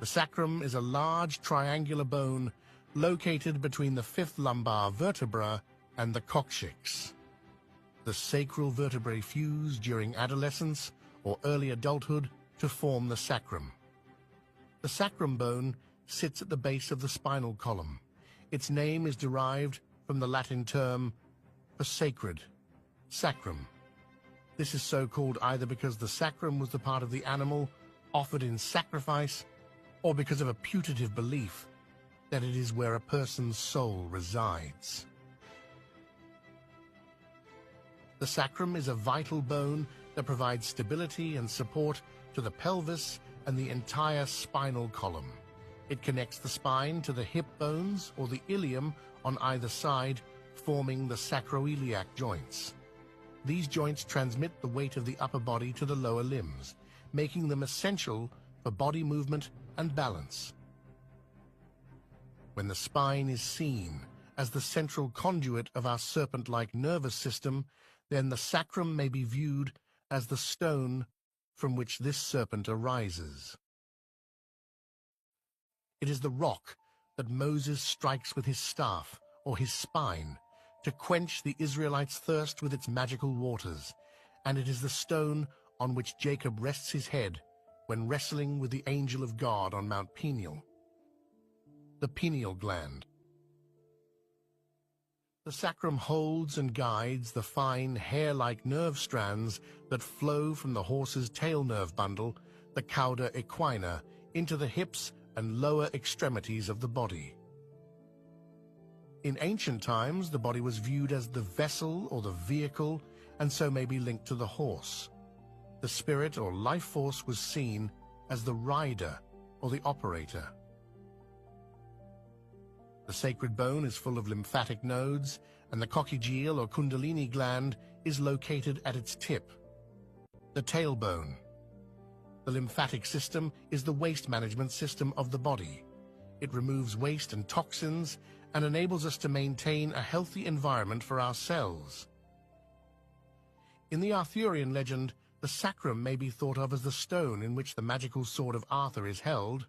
The sacrum is a large triangular bone located between the fifth lumbar vertebra and the coccyx. The sacral vertebrae fuse during adolescence or early adulthood to form the sacrum. The sacrum bone sits at the base of the spinal column. Its name is derived from the Latin term for sacred, sacrum. This is so called either because the sacrum was the part of the animal offered in sacrifice, or because of a putative belief that it is where a person's soul resides. The sacrum is a vital bone that provides stability and support to the pelvis and the entire spinal column. It connects the spine to the hip bones or the ilium on either side, forming the sacroiliac joints. These joints transmit the weight of the upper body to the lower limbs, making them essential for body movement and balance. When the spine is seen as the central conduit of our serpent-like nervous system, then the sacrum may be viewed as the stone from which this serpent arises. It is the rock that Moses strikes with his staff, or his spine, to quench the Israelites' thirst with its magical waters, and it is the stone on which Jacob rests his head when wrestling with the angel of God on Mount Peniel. The pineal gland. The sacrum holds and guides the fine hair-like nerve strands that flow from the horse's tail nerve bundle, the cauda equina, into the hips and lower extremities of the body. In ancient times, the body was viewed as the vessel or the vehicle, and so may be linked to the horse. The spirit or life force was seen as the rider or the operator. The sacred bone is full of lymphatic nodes, and the coccygeal or kundalini gland is located at its tip. The tailbone. The lymphatic system is the waste management system of the body. It removes waste and toxins and enables us to maintain a healthy environment for our cells. In the Arthurian legend, the sacrum may be thought of as the stone in which the magical sword of Arthur is held.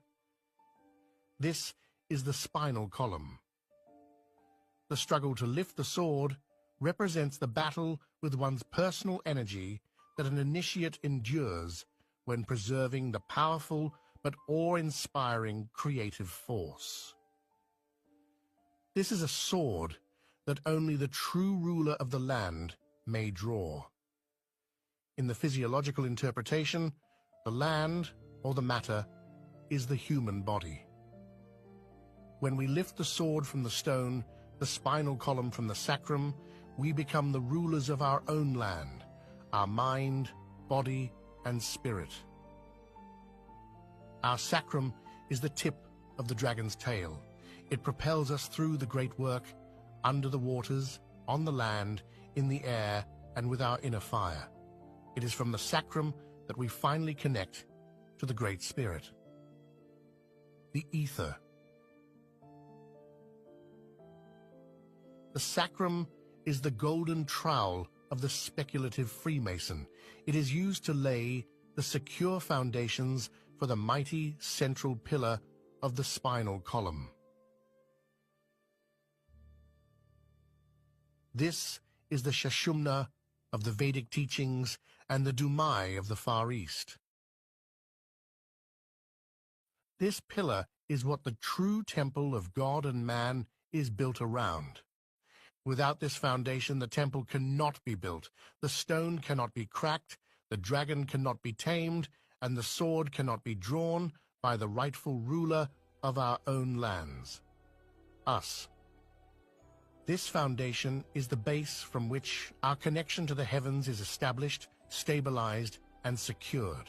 This is the spinal column. The struggle to lift the sword represents the battle with one's personal energy that an initiate endures when preserving the powerful but awe-inspiring creative force. This is a sword that only the true ruler of the land may draw. In the physiological interpretation, the land, or the matter, is the human body. When we lift the sword from the stone, the spinal column from the sacrum, we become the rulers of our own land, our mind, body, and spirit. Our sacrum is the tip of the dragon's tail. It propels us through the great work, under the waters, on the land, in the air, and with our inner fire. It is from the sacrum that we finally connect to the Great Spirit. The ether. The sacrum is the golden trowel of the speculative Freemason. It is used to lay the secure foundations for the mighty central pillar of the spinal column. This is the Sushumna of the Vedic teachings and the Dumai of the Far East. This pillar is what the true temple of God and man is built around. Without this foundation, the temple cannot be built, the stone cannot be cracked, the dragon cannot be tamed, and the sword cannot be drawn by the rightful ruler of our own lands, us. This foundation is the base from which our connection to the heavens is established, stabilized, and secured.